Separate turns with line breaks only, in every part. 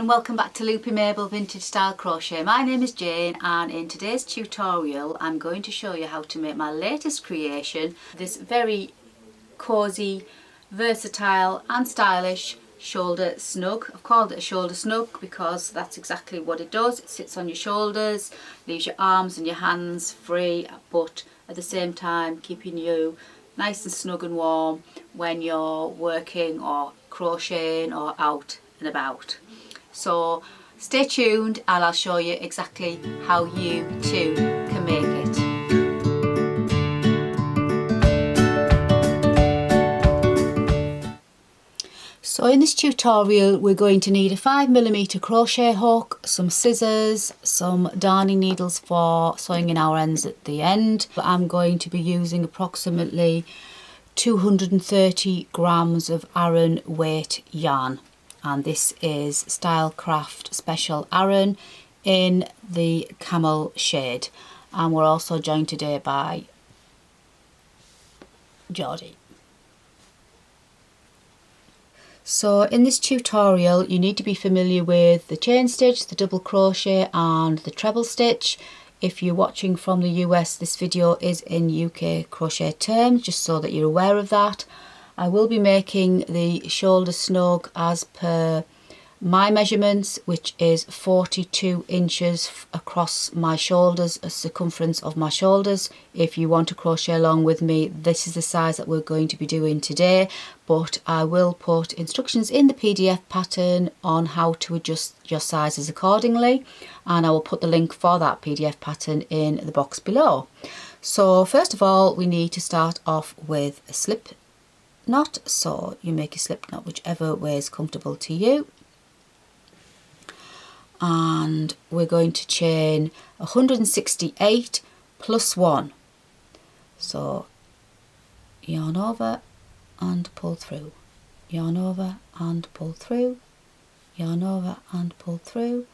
and welcome back to Loopy Mabel Vintage Style Crochet. My name is Jane, and in today's tutorial I'm going to show you how to make my latest creation, this very cosy, versatile and stylish shoulder snug. I've called it a shoulder snug because that's exactly what it does. It sits on your shoulders, leaves your arms and your hands free, but at the same time keeping you nice and snug and warm when you're working or crocheting or out and about. So stay tuned and I'll show you exactly how you too can make it. So in this tutorial we're going to need a 5mm crochet hook, some scissors, some darning needles for sewing in our ends at the end. I'm going to be using approximately 230 grams of Aran weight yarn, and this is Stylecraft Special Aran in the camel shade, and we're also joined today by Geordie. So in this tutorial you need to be familiar with the chain stitch, the double crochet and the treble stitch. If you're watching from the US, this video is in UK crochet terms, just so that you're aware of that. I will be making the shoulder snug as per my measurements, which is 42 inches across my shoulders, a circumference of my shoulders. If you want to crochet along with me, this is the size that we're going to be doing today, but I will put instructions in the PDF pattern on how to adjust your sizes accordingly, and I will put the link for that PDF pattern in the box below. So first of all we need to start off with a slip knot, so you make a slip knot whichever way is comfortable to you. And we're going to chain 168 plus 1. So yarn over and pull through, yarn over and pull through, yarn over and pull through,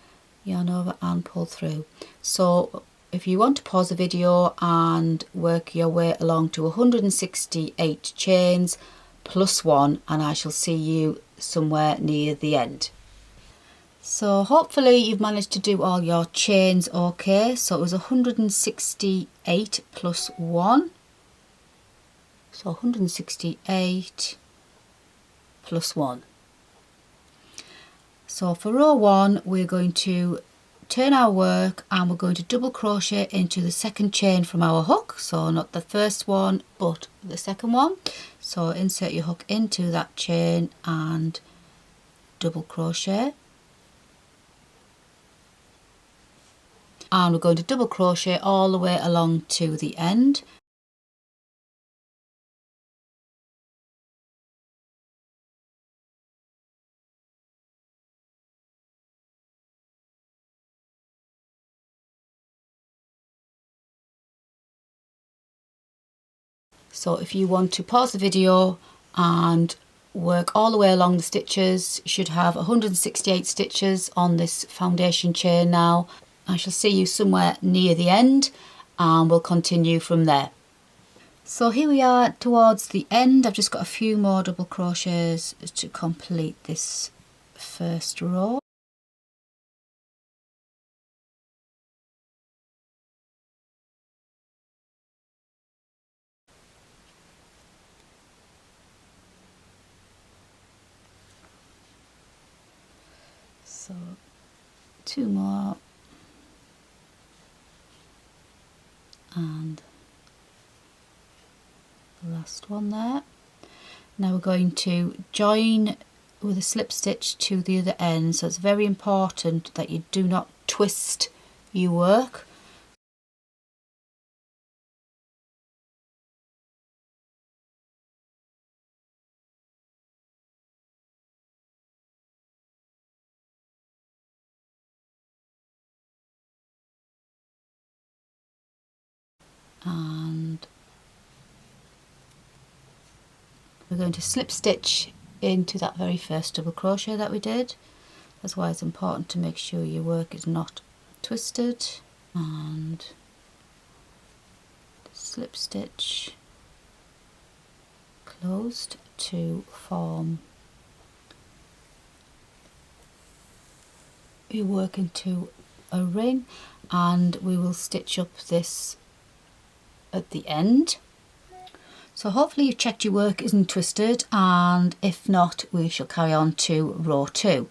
yarn over and pull through. So if you want to pause the video and work your way along to 168 chains plus 1, and I shall see you somewhere near the end. So hopefully you've managed to do all your chains okay. So it was 168 plus 1. So 168 plus 1. So for row 1 we're going to turn our work and we're going to double crochet into the second chain from our hook. So not the first one but the second one. So insert your hook into that chain and double crochet. And we're going to double crochet all the way along to the end. So if you want to pause the video and work all the way along the stitches, you should have 168 stitches on this foundation chain now. I shall see you somewhere near the end and we'll continue from there. So here we are towards the end. I've just got a few more double crochets to complete this first row. So 2 more. And the last one there. Now we're going to join with a slip stitch to the other end, so it's very important that you do not twist your work. And we're going to slip stitch into that very first double crochet that we did. That's why it's important to make sure your work is not twisted, and slip stitch closed to form you work into a ring, and we will stitch up this at the end. So hopefully you've checked your work isn't twisted, and if not, we shall carry on to row 2.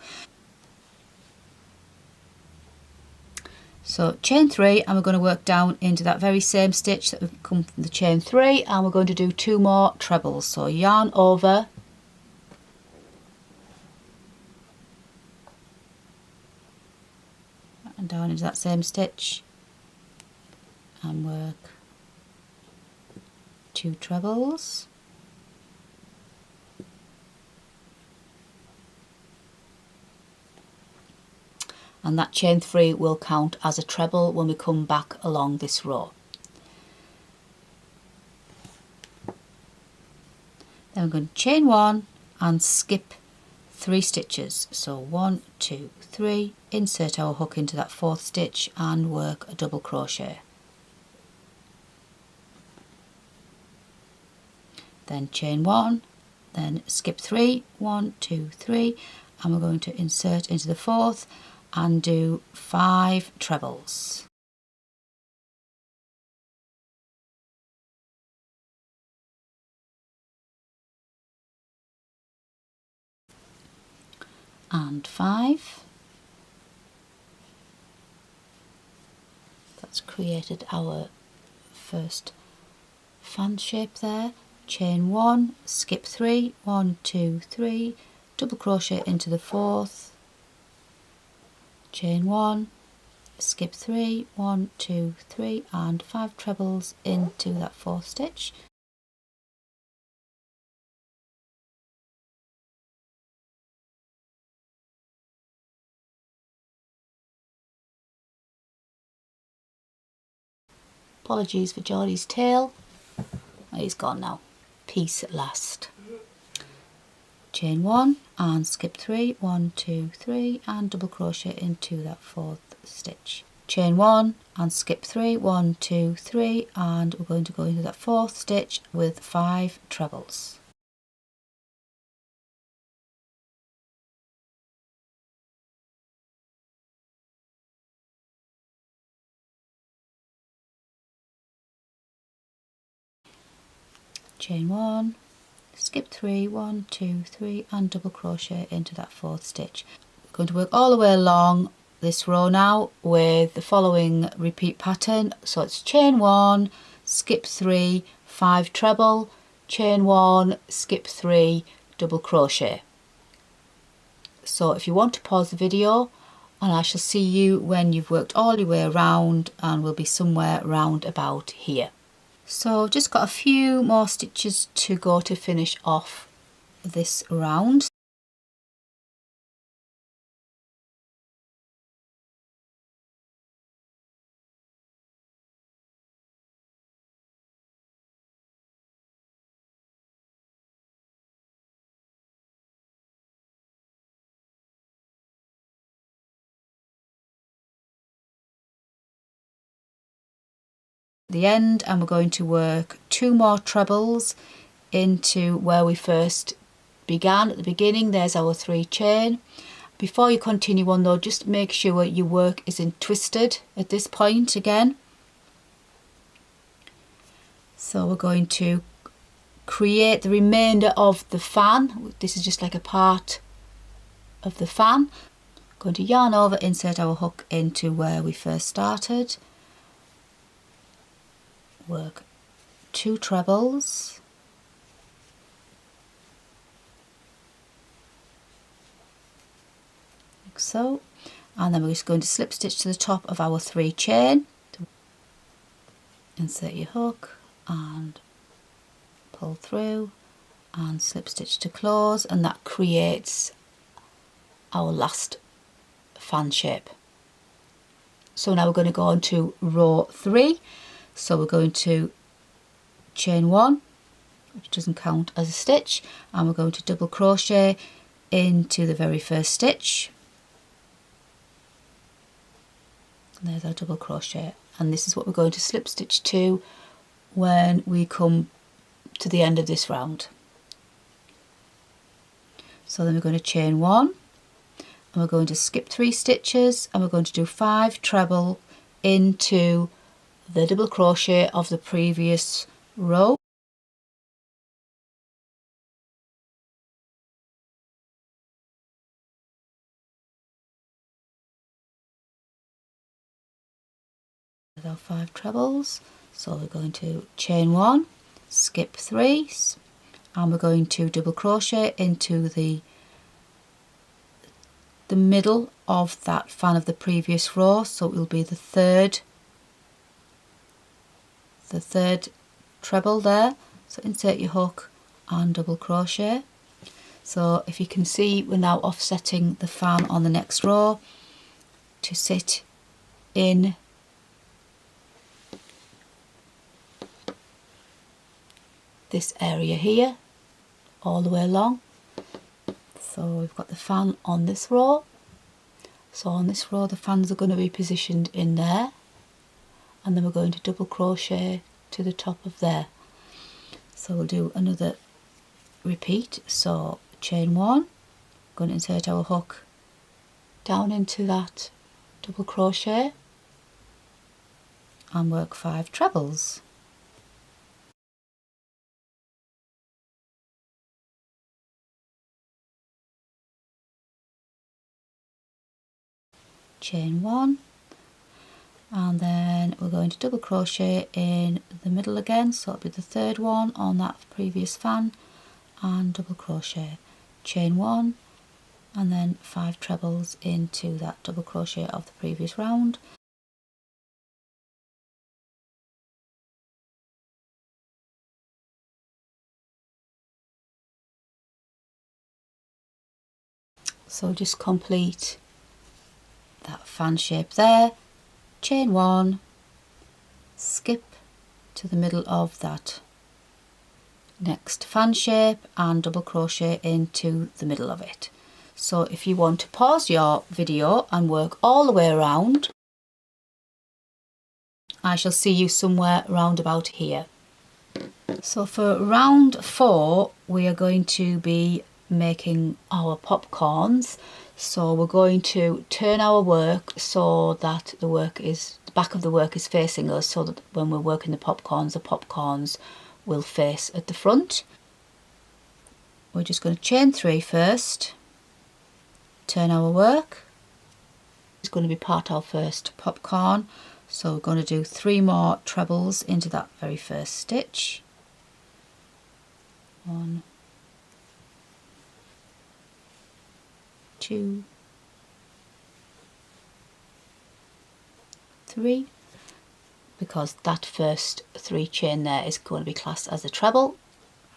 So chain 3, and we're going to work down into that very same stitch that we've come from the chain 3, and we're going to do 2 more trebles. So yarn over, and down into that same stitch, and work 2 trebles, and that chain 3 will count as a treble when we come back along this row. Then we're going to chain 1 and skip 3 stitches. So 1, 2, 3, insert our hook into that 4th stitch and work a double crochet. Then chain 1, then skip 3, 1, 2, 3, and we're going to insert into the 4th and do 5 trebles. And 5. That's created our first fan shape there. Chain 1, skip 3, 1, 2, 3, double crochet into the 4th, chain 1, skip 3, 1, 2, 3, and 5 trebles into that 4th stitch. Apologies for Geordie's tail, he's gone now. Peace at last. Chain 1 and skip 3, 1, 2, 3, and double crochet into that 4th stitch. Chain 1 and skip 3, 1, 2, 3, and we're going to go into that 4th stitch with 5 trebles. Chain 1, skip 3, 1, 2, 3, and double crochet into that 4th stitch. We're going to work all the way along this row now with the following repeat pattern. So it's chain 1, skip 3, 5 treble, chain 1, skip 3, double crochet. So if you want to pause the video, and I shall see you when you've worked all your way around, and we'll be somewhere round about here. So just got a few more stitches to go to finish off this round. The end, and we're going to work 2 more trebles into where we first began at the beginning. There's our 3 chain. Before you continue on though, just make sure your work isn't twisted at this point again. So we're going to create the remainder of the fan. This is just like a part of the fan. Going to yarn over, insert our hook into where we first started. Work 2 trebles, like so, and then we're just going to slip stitch to the top of our 3 chain, insert your hook and pull through and slip stitch to close, and that creates our last fan shape. So now we're going to go on to row 3. So we're going to chain 1, which doesn't count as a stitch, and we're going to double crochet into the very first stitch. And there's our double crochet, and this is what we're going to slip stitch to when we come to the end of this round. So then we're going to chain 1, and and we're going to skip 3 stitches, and we're going to do 5 treble into the double crochet of the previous row. With our 5 trebles, so we're going to chain 1, skip 3, and we're going to double crochet into the middle of that fan of the previous row, so it will be the third treble there. So insert your hook and double crochet. So if you can see, we're now offsetting the fan on the next row to sit in this area here all the way along. So we've got the fan on this row. So on this row the fans are going to be positioned in there, and then we're going to double crochet to the top of there. So we'll do another repeat. So chain 1, going to insert our hook down into that double crochet and work 5 trebles. Chain 1, and then we're going to double crochet in the middle again, so it'll be the third one on that previous fan, and double crochet, chain 1, and then 5 trebles into that double crochet of the previous round. So just complete that fan shape there, chain 1, skip to the middle of that next fan shape and double crochet into the middle of it. So if you want to pause your video and work all the way around, I shall see you somewhere round about here. So for round 4 we are going to be making our popcorns. So we're going to turn our work so that the back of the work is facing us, so that when we're working the popcorns will face at the front. We're just going to chain 3 first, turn our work. It's going to be part of our first popcorn, so we're going to do 3 more trebles into that very first stitch. 1, 2, 3, because that first 3 chain there is going to be classed as a treble.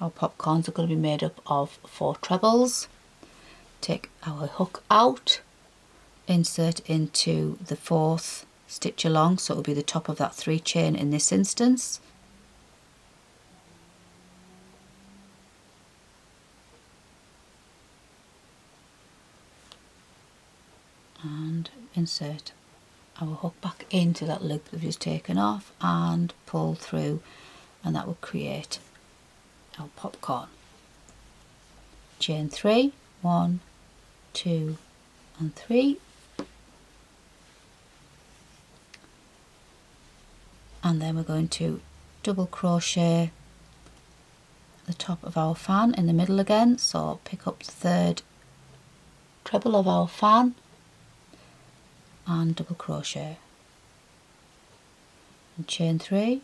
Our popcorns are going to be made up of 4 trebles. Take our hook out, insert into the 4th stitch along, so it will be the top of that 3 chain in this instance. And insert our hook back into that loop that we've just taken off and pull through, and that will create our popcorn. Chain 3, 1, 2 and 3, and then we're going to double crochet the top of our fan in the middle again, so pick up the 3rd treble of our fan and double crochet and chain 3,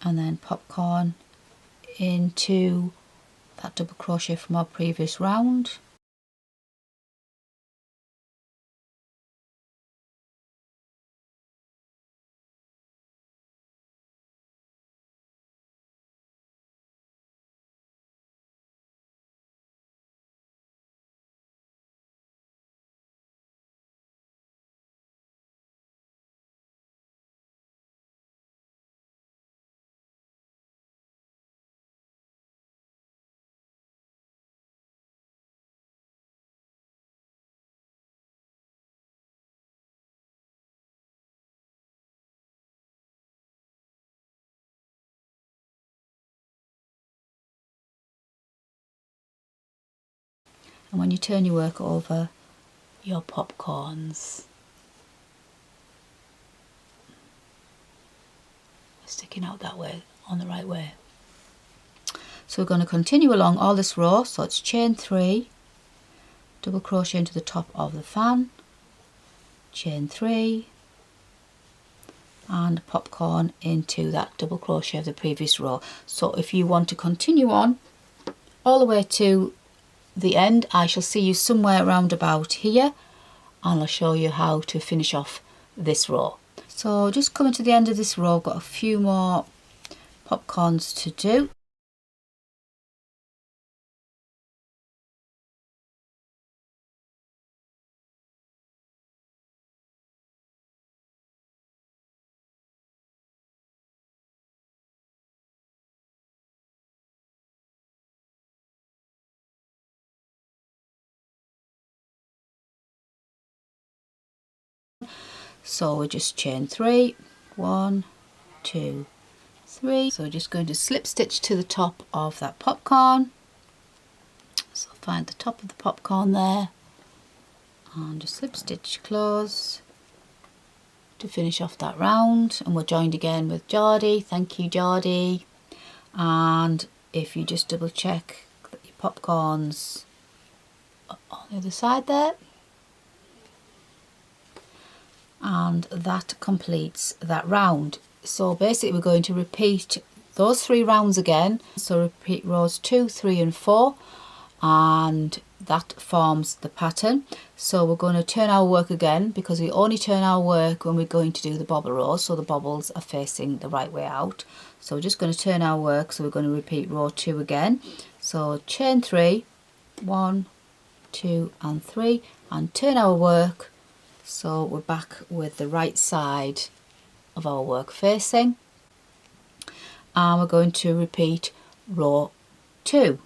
and then popcorn into that double crochet from our previous round. And when you turn your work over, your popcorns are sticking out that way, on the right way. So we're going to continue along all this row. So it's chain 3, double crochet into the top of the fan, chain 3, and popcorn into that double crochet of the previous row. So if you want to continue on all the way to the end, I shall see you somewhere around about here, and I'll show you how to finish off this row. So just coming to the end of this row, I've got a few more popcorns to do. So we just chain 3, 1, 2, 3. So we're just going to slip stitch to the top of that popcorn. So find the top of the popcorn there and just slip stitch close to finish off that round. And we're joined again with Geordie. Thank you, Geordie. And if you just double check that your popcorns are on the other side there, and that completes that round. So basically we're going to repeat those 3 rounds again. So repeat rows 2, 3 and 4, and that forms the pattern. So we're going to turn our work again, because we only turn our work when we're going to do the bobble rows, so the bobbles are facing the right way out. So we're just going to turn our work, so we're going to repeat row 2 again. So chain 3, 1, 2 and 3, and turn our work so we're back with the right side of our work facing, and we're going to repeat row 2.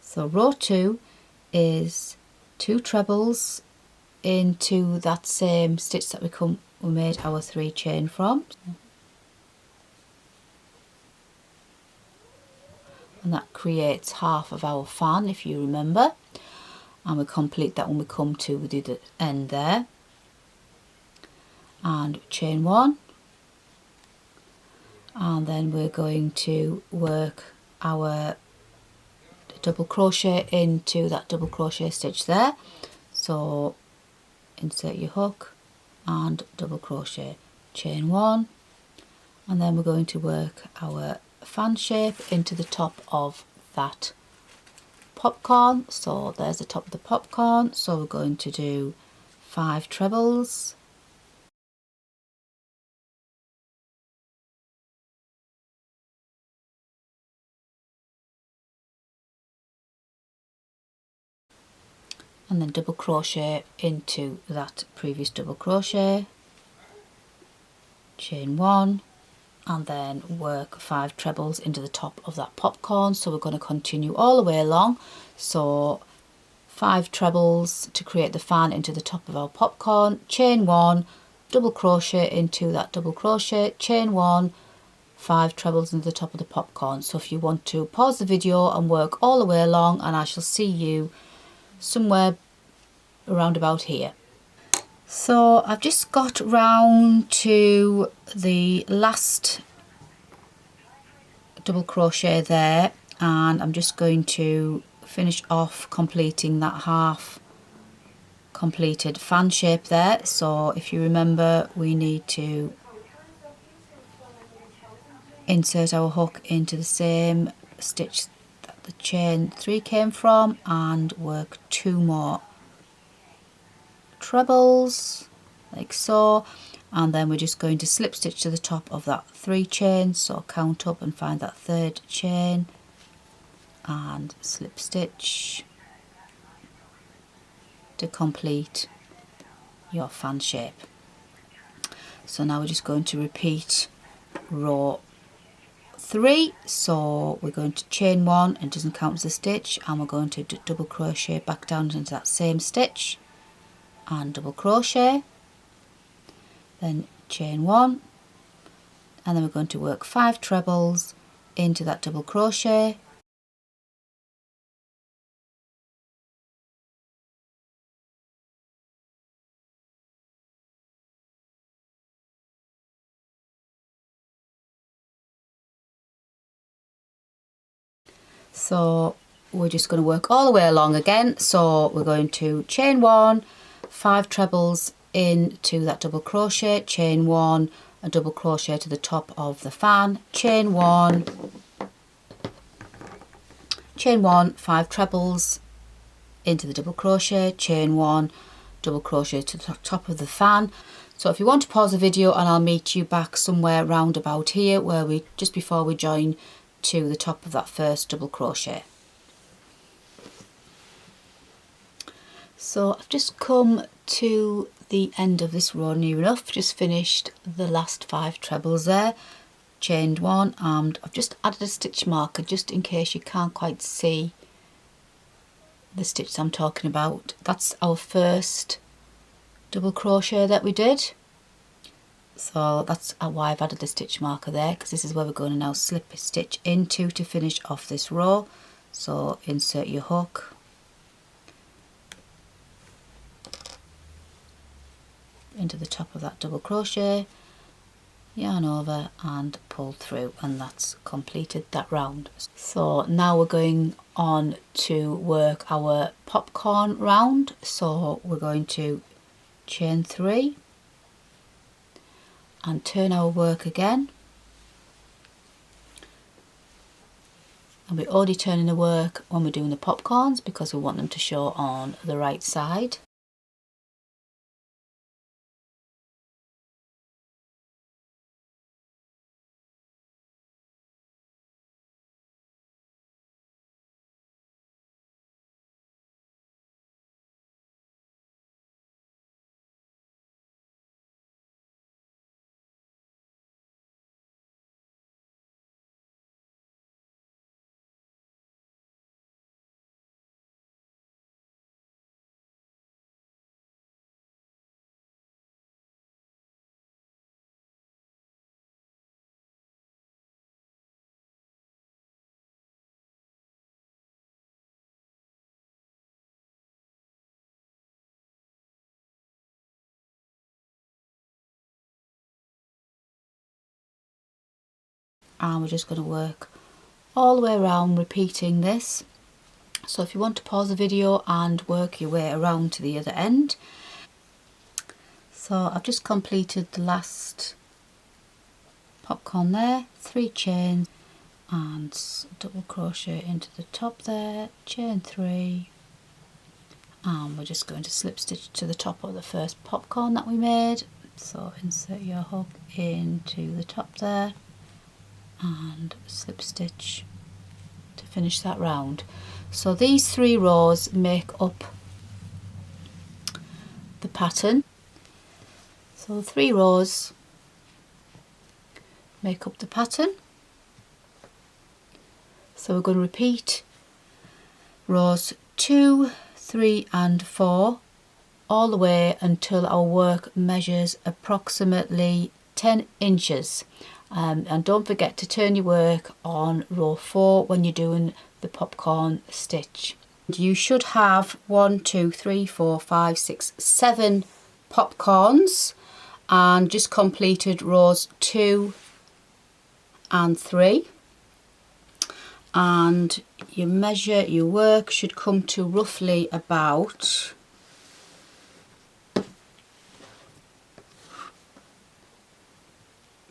So row 2 is 2 trebles into that same stitch that we made our 3 chain from, and that creates half of our fan, if you remember, and we complete that when we come to the end there. And chain 1, and then we're going to work our double crochet into that double crochet stitch there. So insert your hook and double crochet, chain 1, and then we're going to work our fan shape into the top of that popcorn. So there's the top of the popcorn, so we're going to do 5 trebles, and then double crochet into that previous double crochet, chain 1, and then work 5 trebles into the top of that popcorn. So we're going to continue all the way along. So 5 trebles to create the fan into the top of our popcorn, chain 1, double crochet into that double crochet, chain 1, 5 trebles into the top of the popcorn. So if you want to pause the video and work all the way along, and I shall see you somewhere around about here. So I've just got round to the last double crochet there, and I'm just going to finish off completing that half completed fan shape there. So if you remember, we need to insert our hook into the same stitch that the chain 3 came from and work 2 more trebles like so, and then we're just going to slip stitch to the top of that 3 chains. So count up and find that 3rd chain and slip stitch to complete your fan shape. So now we're just going to repeat row 3. So we're going to chain 1, and it doesn't count as a stitch, and we're going to double crochet back down into that same stitch and double crochet, then chain 1, and then we're going to work 5 trebles into that double crochet, So we're just going to work all the way along again. So we're going to chain 1, 5 trebles into that double crochet, chain 1, a double crochet to the top of the fan, chain 1, 5 trebles into the double crochet, chain 1, double crochet to the top of the fan. So if you want to pause the video, and I'll meet you back somewhere round about here where we just before we join to the top of that first double crochet. So I've just come to the end of this row near enough, just finished the last 5 trebles there, chained 1, and I've just added a stitch marker just in case you can't quite see the stitch I'm talking about. That's our first double crochet that we did, so that's why I've added the stitch marker there, because this is where we're going to now slip a stitch into to finish off this row. So insert your hook, into the top of that double crochet, yarn over and pull through, and that's completed that round. So now we're going on to work our popcorn round. So we're going to chain 3 and turn our work again, and we're only turning the work when we're doing the popcorns because we want them to show on the right side. And we're just going to work all the way around repeating this. So if you want to pause the video and work your way around to the other end. So I've just completed the last popcorn there, 3 chains and double crochet into the top there, chain 3, and we're just going to slip stitch to the top of the first popcorn that we made. So insert your hook into the top there and slip stitch to finish that round. So these 3 rows make up the pattern. So 3 rows make up the pattern. So we're going to repeat rows 2, 3 and 4 all the way until our work measures approximately 10 inches. And don't forget to turn your work on row 4 when you're doing the popcorn stitch. You should have 1, 2, 3, 4, 5, 6, 7 popcorns, and just completed rows 2 and 3. And your work should come to roughly about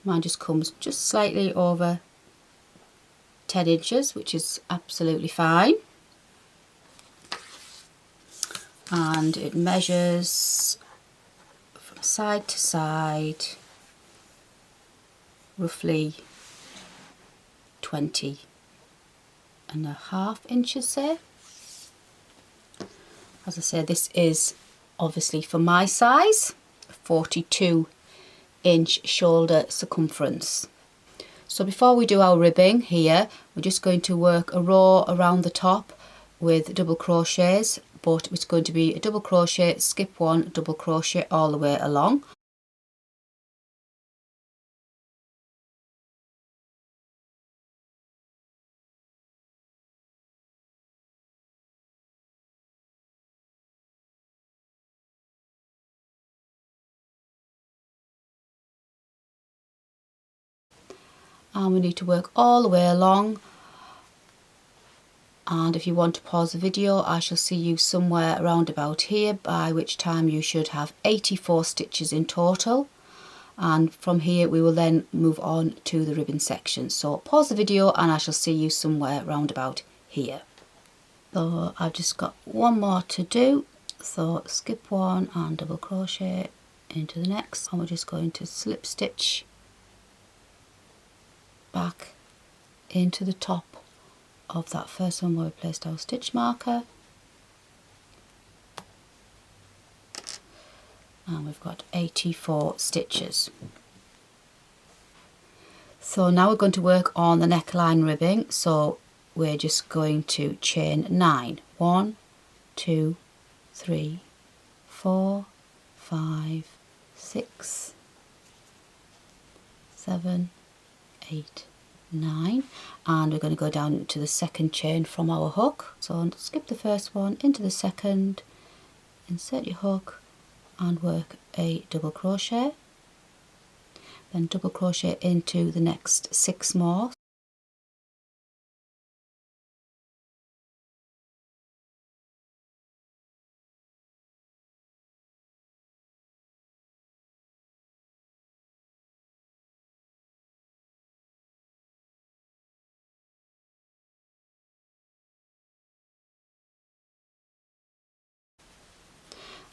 mine just comes just slightly over 10 inches, which is absolutely fine. And it measures from side to side roughly 20.5 inches there. As I said, this is obviously for my size, 42-inch shoulder circumference. So before we do our ribbing here, we're just going to work a row around the top with double crochets, but it's going to be a double crochet, skip 1, double crochet all the way along. And we need to work all the way along and if you want to pause the video, I shall see you somewhere around about here, by which time you should have 84 stitches in total. And from here we will then move on to the ribbon section. So pause the video and I shall see you somewhere round about here. So I've just got one more to do, so skip one and double crochet into the next, and we're just going to slip stitch back into the top of that first one where we placed our stitch marker, and we've got 84 stitches. So now we're going to work on the neckline ribbing, so we're just going to chain 9. 1, 2, 3, 4, 5, 6, 7, 8, 9, and we're going to go down to the second chain from our hook. So skip the first one into the second, insert your hook and work a double crochet, then double crochet into the next 6 more.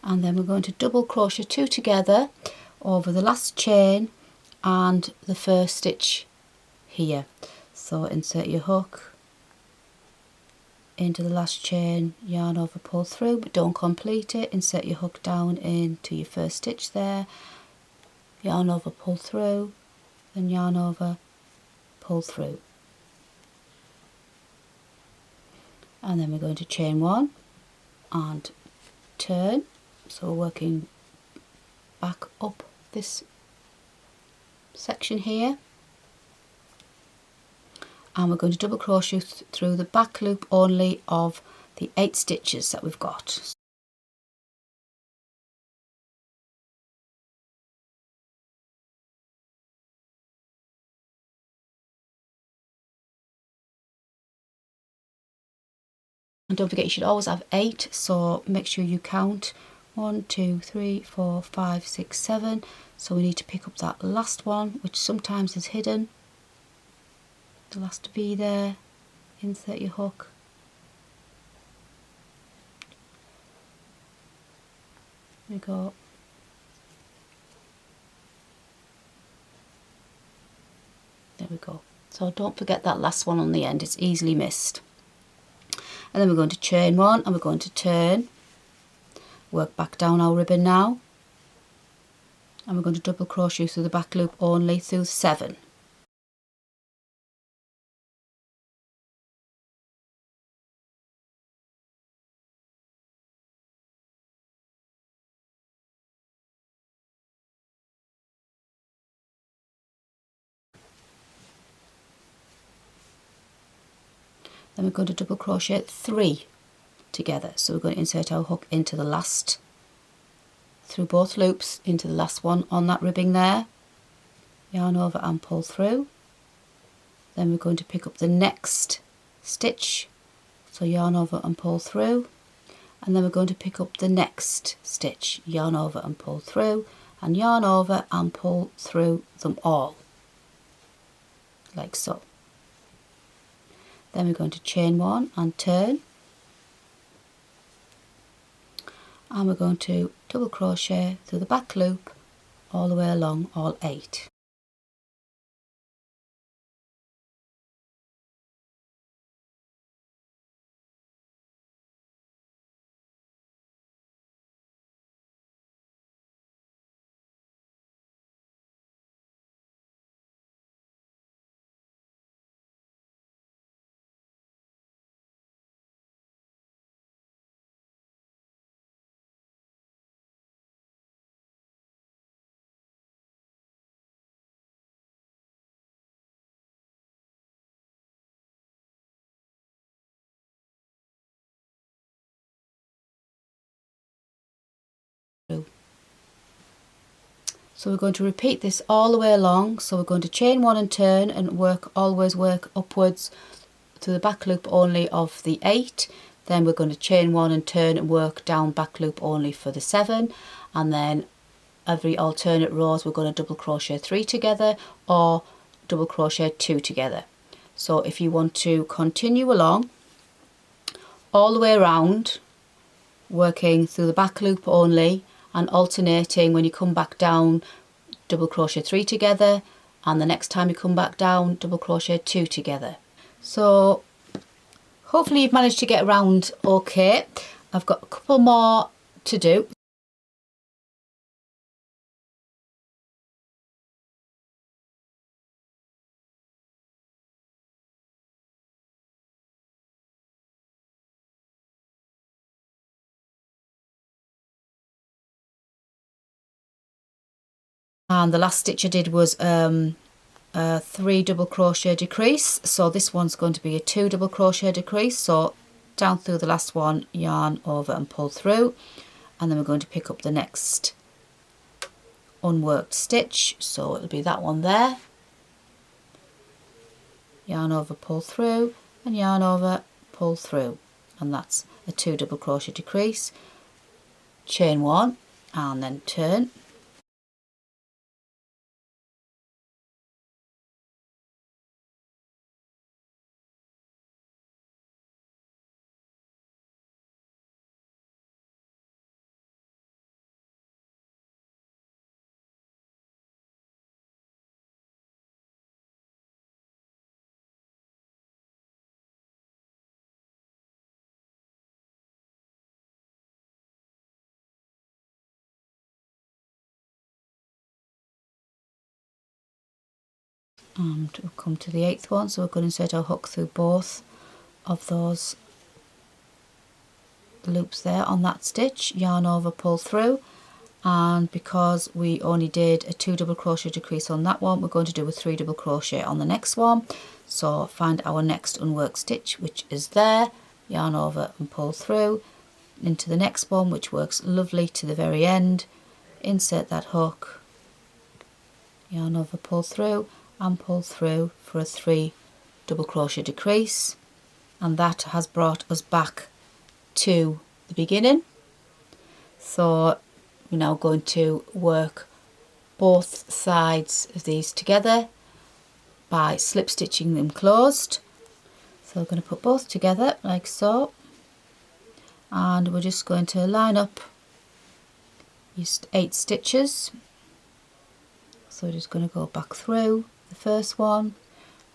And then we're going to double crochet 2 together over the last chain and the first stitch here. So insert your hook into the last chain, yarn over, pull through, but don't complete it. Insert your hook down into your first stitch there, yarn over, pull through, then yarn over, pull through, and then we're going to chain 1 and turn. So we're working back up this section here, and we're going to double crochet through the back loop only of the 8 stitches that we've got. And don't forget, you should always have 8, so make sure you count 1, 2, 3, 4, 5, 6, 7. So we need to pick up that last one, which sometimes is hidden, the last V there. Insert your hook, there we go, there we go. So don't forget that last one on the end, it's easily missed. And then we're going to chain 1 and we're going to turn, work back down our ribbon now, and we're going to double crochet through the back loop only through 7. Then we're going to double crochet 3 together. So we're going to insert our hook into the last, through both loops, into the last one on that ribbing there, yarn over and pull through. Then we're going to pick up the next stitch, so yarn over and pull through, and then we're going to pick up the next stitch, yarn over and pull through, and yarn over and pull through them all, like so. Then we're going to chain 1 and turn, and we're going to double crochet through the back loop all the way along all 8. So we're going to repeat this all the way along. So we're going to chain 1 and turn and always work upwards to the back loop only of the 8, then we're going to chain 1 and turn and work down back loop only for the 7, and then every alternate rows we're going to double crochet 3 together or double crochet 2 together. So if you want to continue along all the way around, working through the back loop only and alternating, when you come back down, double crochet 3 together, and the next time you come back down, double crochet 2 together. So hopefully you've managed to get around okay. I've got a couple more to do. And the last stitch I did was a 3 double crochet decrease, so this one's going to be a 2 double crochet decrease. So down through the last one, yarn over and pull through, and then we're going to pick up the next unworked stitch, so it'll be that one there, yarn over, pull through, and yarn over, pull through, and that's a 2 double crochet decrease, chain 1 and then turn. And we'll come to the 8th one, so we're going to insert our hook through both of those loops there on that stitch, yarn over, pull through, and because we only did a 2 double crochet decrease on that one, we're going to do a 3 double crochet on the next one. So find our next unworked stitch, which is there, yarn over and pull through into the next one, which works lovely to the very end, insert that hook, yarn over, pull through and pull through for a 3 double crochet decrease, and that has brought us back to the beginning. So we're now going to work both sides of these together by slip stitching them closed. So we're going to put both together like so, and we're just going to line up just 8 stitches. So we're just going to go back through the first one,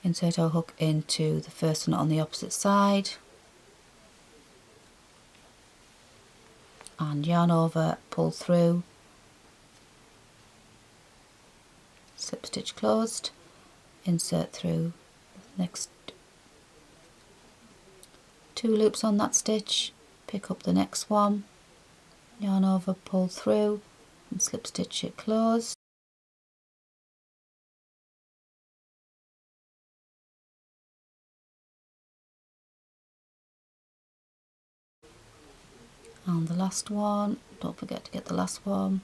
insert our hook into the first one on the opposite side, and yarn over, pull through, slip stitch closed, insert through the next 2 loops on that stitch, pick up the next one, yarn over, pull through and slip stitch it closed. And the last one, don't forget to get the last one.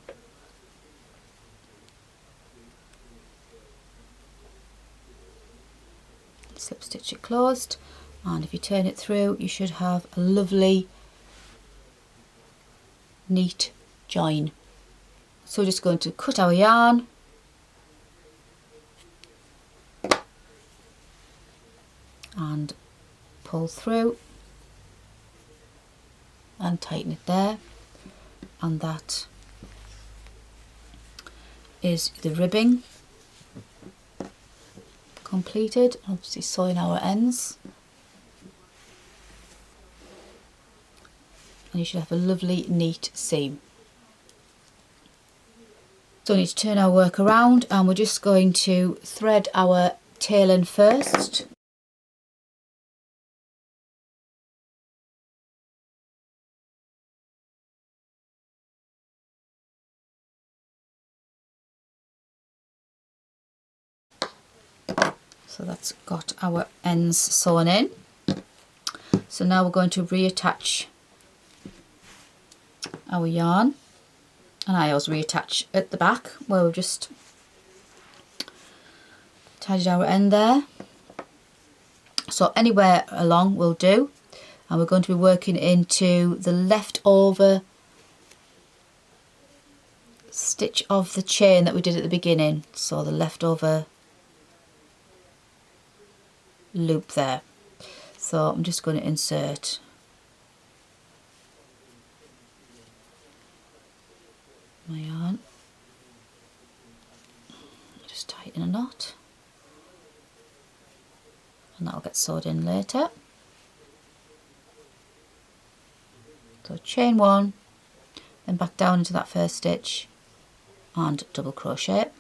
Slip stitch it closed, and if you turn it through you should have a lovely neat join. So we're just going to cut our yarn and pull through and tighten it there, and that is the ribbing completed. Obviously sewing our ends, and you should have a lovely neat seam. So we need to turn our work around, and we're just going to thread our tail end first. So that's got our ends sewn in. So now we're going to reattach our yarn, and I always reattach at the back where we've just tidied our end there. So anywhere along will do, and we're going to be working into the leftover stitch of the chain that we did at the beginning, so the leftover loop there. So I'm just going to insert my yarn, just tighten a knot, and that'll get sewed in later. So chain one, then back down into that first stitch and double crochet,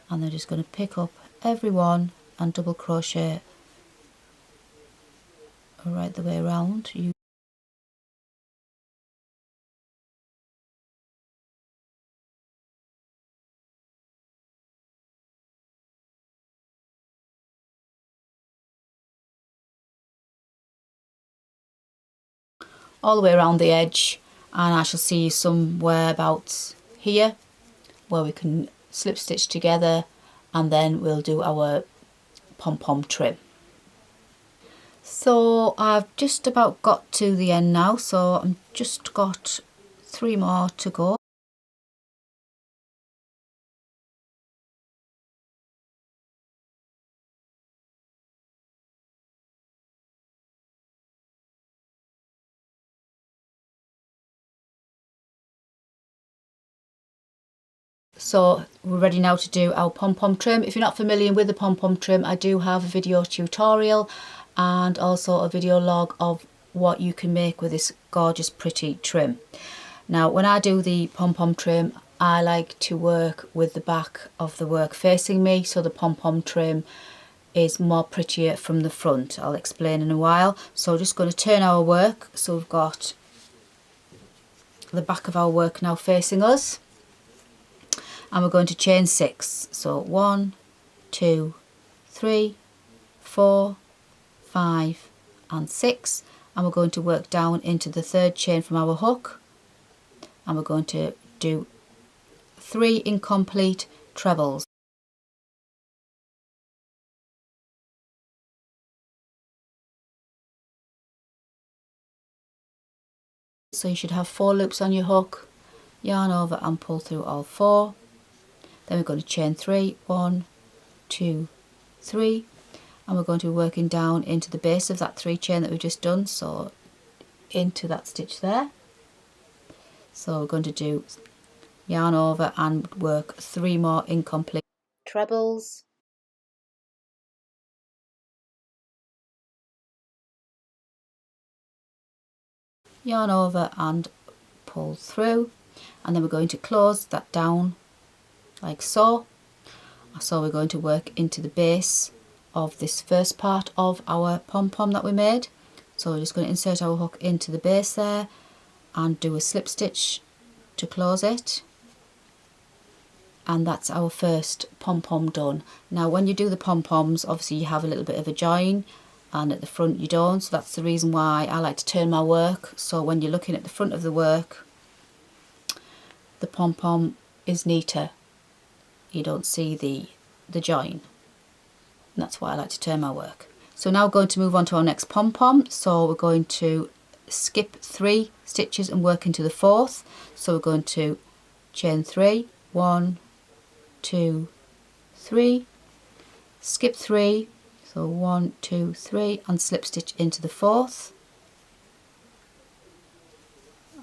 and then just going to pick up every one and double crochet right the way around. All the way around the edge, and I shall see you somewhere about here where we can slip stitch together, and then we'll do our pom-pom trim. So I've just about got to the end now, so I've just got 3 more to go. So we're ready now to do our pom-pom trim. If you're not familiar with the pom-pom trim, I do have a video tutorial and also a video log of what you can make with this gorgeous pretty trim. Now when I do the pom-pom trim, I like to work with the back of the work facing me, so the pom-pom trim is more prettier from the front. I'll explain in a while. So we're just going to turn our work, so we've got the back of our work now facing us, and we're going to chain 6. So 1, 2, 3, 4, 5 and 6, and we're going to work down into the 3rd chain from our hook, and we're going to do 3 incomplete trebles. So you should have 4 loops on your hook, yarn over and pull through all 4. Then we're going to chain 3, 1, 2, 3, and we're going to be working down into the base of that 3 chain that we've just done, so into that stitch there. So we're going to do yarn over and work 3 more incomplete trebles. Yarn over and pull through, and then we're going to close that down like so. So we're going to work into the base of this first part of our pom-pom that we made. So we're just going to insert our hook into the base there and do a slip stitch to close it, and that's our first pom-pom done. Now when you do the pom-poms, obviously you have a little bit of a join, and at the front you don't, so that's the reason why I like to turn my work, so when you're looking at the front of the work, the pom-pom is neater. You don't see the join. And that's why I like to turn my work. So now we're going to move on to our next pom-pom. So we're going to skip 3 stitches and work into the 4th. So we're going to chain 3, 1, 2, 3, skip 3, so 1, 2, 3, and slip stitch into the 4th.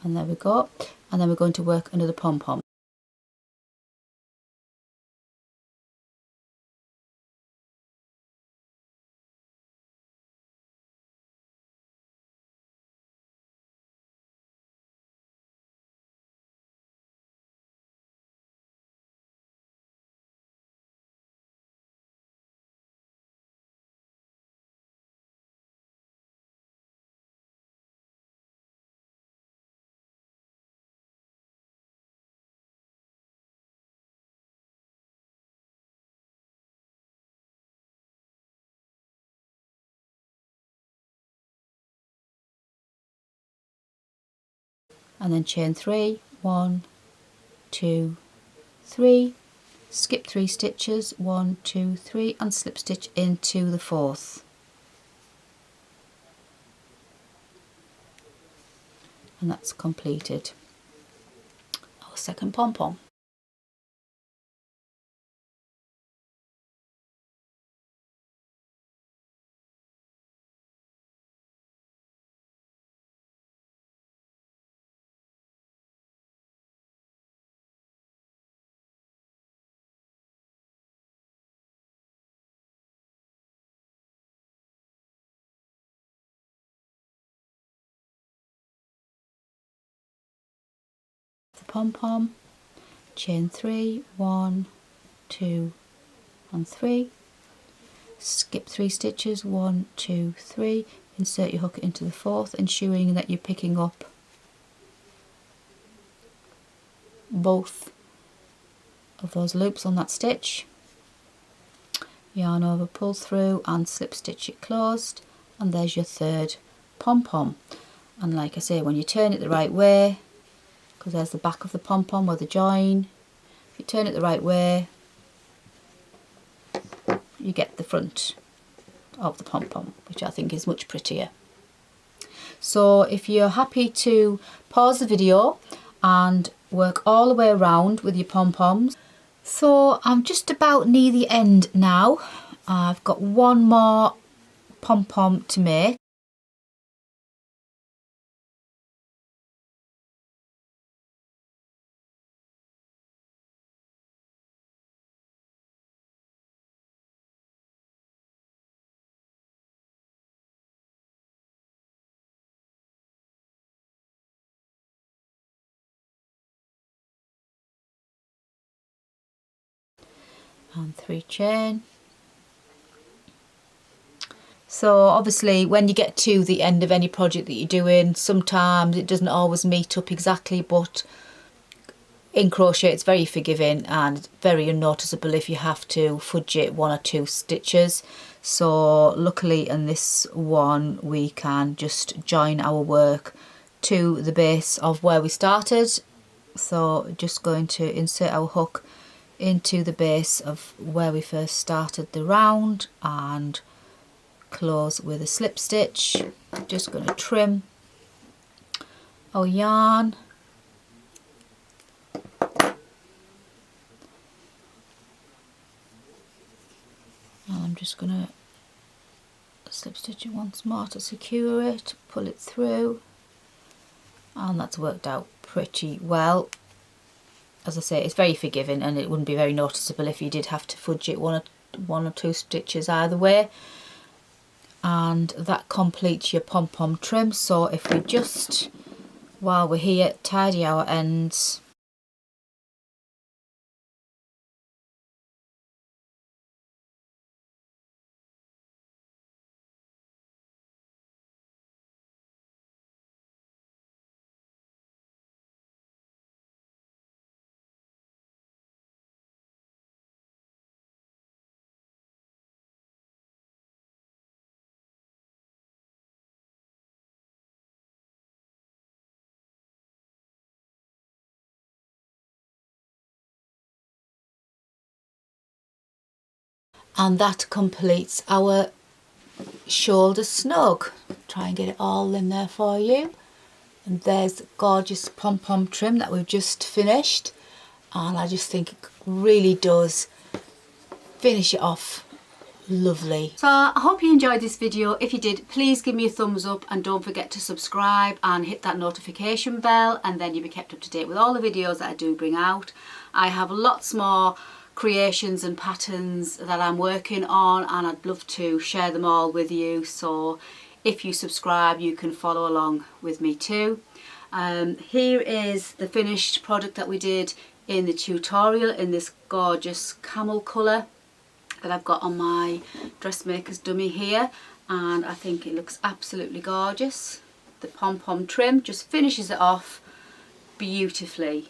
And there we go. And then we're going to work another pom-pom. And then chain 3, 1, 2, 3, skip 3 stitches, 1, 2, 3, and slip stitch into the 4th. and that's completed our second pom-pom. The pom-pom, chain 3, 1, 2 and 3, skip 3 stitches, 1, 2, 3, insert your hook into the 4th, ensuring that you're picking up both of those loops on that stitch. Yarn over, pull through and slip stitch it closed, and there's your third pom-pom. And like I say, when you turn it the right way, because there's the back of the pom-pom where the join, if you turn it the right way, you get the front of the pom-pom, which I think is much prettier. So if you're happy to pause the video and work all the way around with your pom-poms. So I'm just about near the end now. I've got one more pom-pom to make. And 3 chain. So obviously when you get to the end of any project that you're doing, sometimes it doesn't always meet up exactly, but in crochet it's very forgiving and very unnoticeable if you have to fudge it 1 or 2 stitches. So luckily in this one we can just join our work to the base of where we started. So just going to insert our hook into the base of where we first started the round and close with a slip stitch. Just going to trim our yarn and I'm just going to slip stitch it once more to secure it, pull it through, and that's worked out pretty well. As I say, it's very forgiving and it wouldn't be very noticeable if you did have to fudge it 1 or 2 stitches either way. And that completes your pom-pom trim. So if we just, while we're here, tidy our ends. And that completes our shoulder snug. Try and get it all in there for you. And there's the gorgeous pom-pom trim that we've just finished. And I just think it really does finish it off lovely. So I hope you enjoyed this video. If you did, please give me a thumbs up and don't forget to subscribe and hit that notification bell, and then you'll be kept up to date with all the videos that I do bring out. I have lots more creations and patterns that I'm working on and I'd love to share them all with you, so if you subscribe you can follow along with me too. Here is the finished product that we did in the tutorial in this gorgeous camel colour that I've got on my dressmaker's dummy here, and I think it looks absolutely gorgeous. The pom-pom trim just finishes it off beautifully.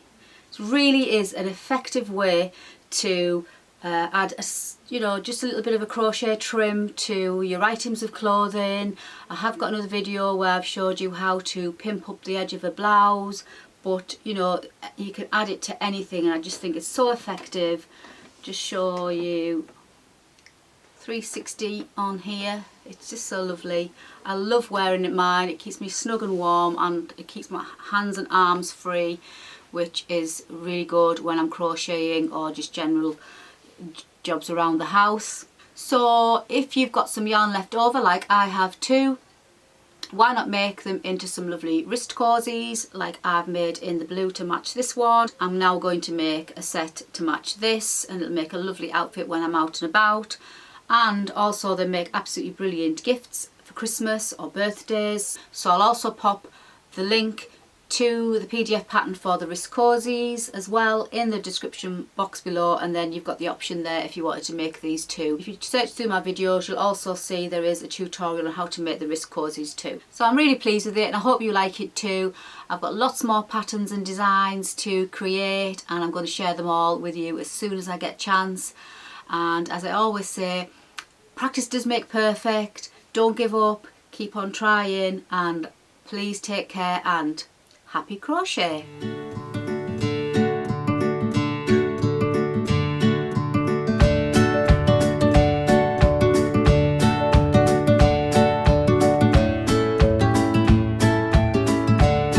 It really is an effective way to add a, just a little bit of a crochet trim to your items of clothing. I have got another video where I've showed you how to pimp up the edge of a blouse, but you can add it to anything, and I just think it's so effective. Just show you 360 on here. It's just so lovely. I love wearing it mine. It keeps me snug and warm, and it keeps my hands and arms free, which is really good when I'm crocheting or just general jobs around the house. So if you've got some yarn left over, like I have too, why not make them into some lovely wrist cozies like I've made in the blue to match this one. I'm now going to make a set to match this, and it'll make a lovely outfit when I'm out and about. And also they make absolutely brilliant gifts for Christmas or birthdays. So I'll also pop the link to the PDF pattern for the wrist cozies as well in the description box below, and then you've got the option there if you wanted to make these too. If you search through my videos, you'll also see there is a tutorial on how to make the wrist cozies too. So I'm really pleased with it, and I hope you like it too. I've got lots more patterns and designs to create, and I'm going to share them all with you as soon as I get a chance. And as I always say, practice does make perfect. Don't give up, keep on trying, and please take care and happy crochet!